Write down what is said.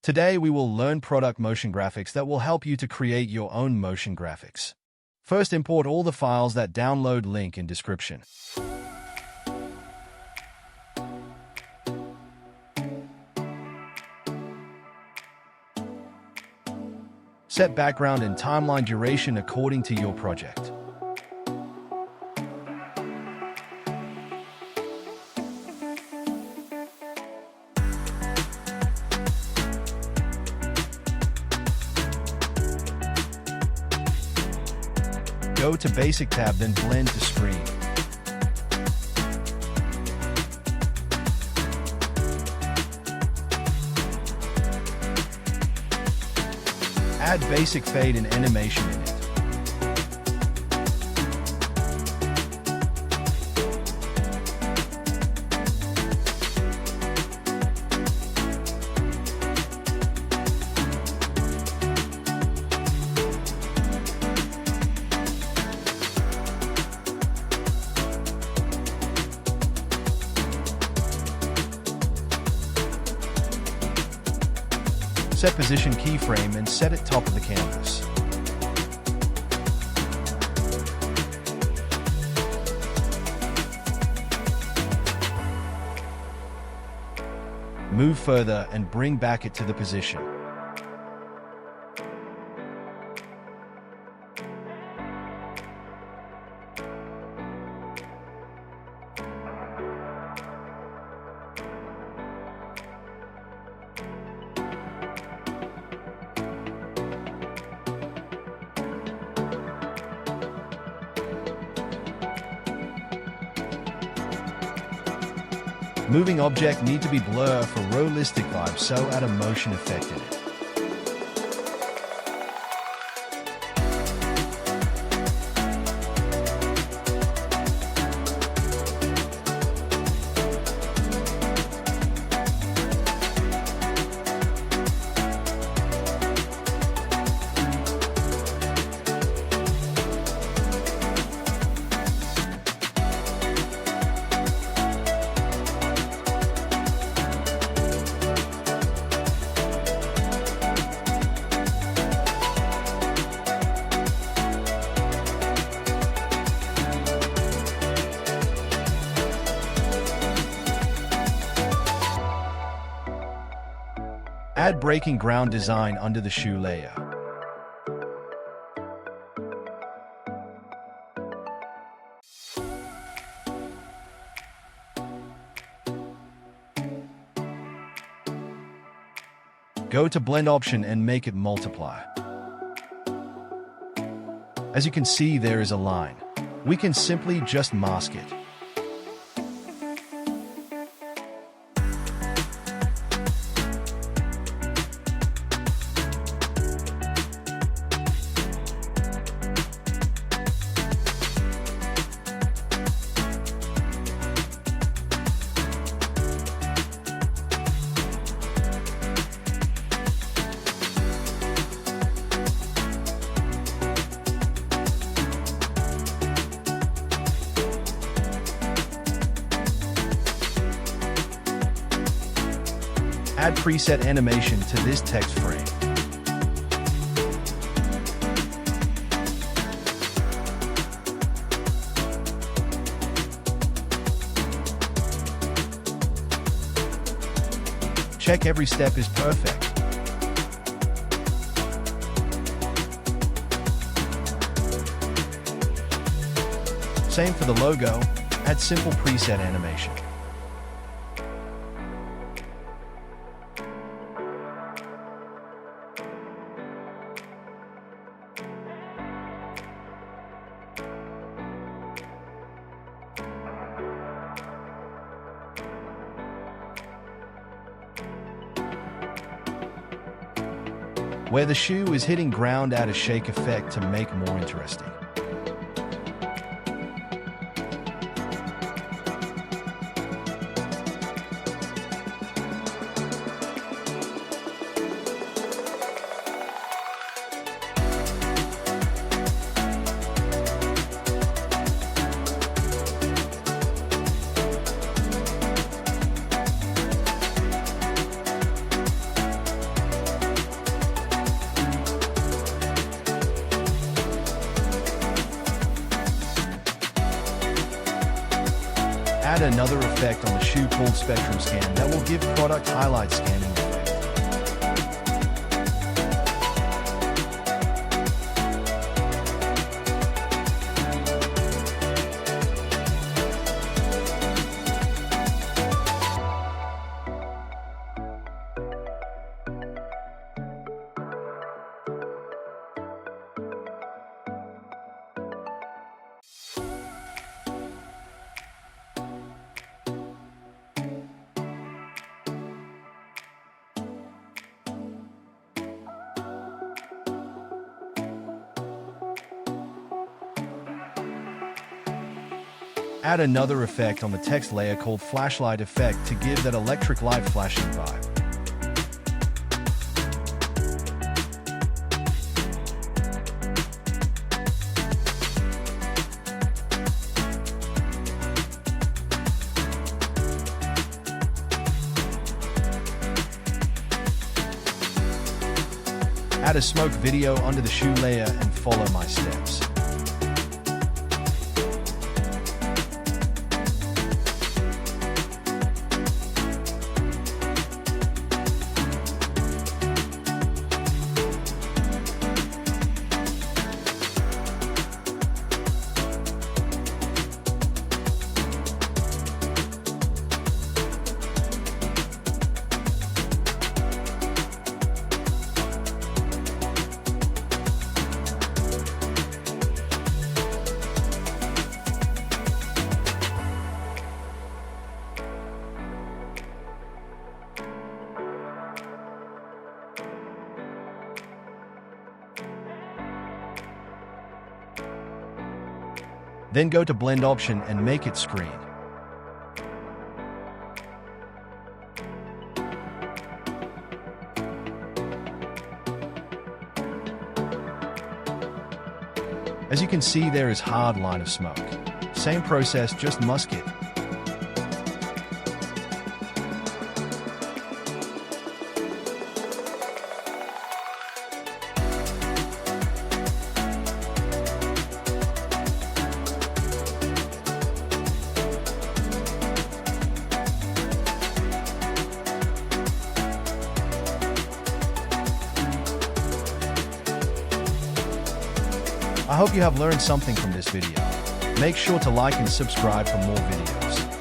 Today, we will learn product motion graphics that will help you to create your own motion graphics. First, import all the files that download link in description. Set background and timeline duration according to your project. Go to Basic tab, then Blend to Screen. Add basic fade and animation in it. Set position keyframe and set it top of the canvas. Move further and bring back it to the position. Moving object need to be blur for realistic vibe, so add a motion effect in it. Add breaking ground design under the shoe layer. Go to blend option and make it multiply. As you can see, there is a line. We can simply just mask it. Add preset animation to this text frame. Check every step is perfect. Same for the logo, add simple preset animation. Where the shoe is hitting ground, add a shake effect to make more interesting. Add another effect on the shoe called spectrum scan that will give product highlight scanning effect. Add another effect on the text layer called flashlight effect to give that electric light flashing vibe. Add a smoke video under the shoe layer and follow my steps. Then go to Blend option and make it screen. As you can see, there is hard line of smoke. Same process, just musk it. I hope you have learned something from this video. Make sure to like and subscribe for more videos.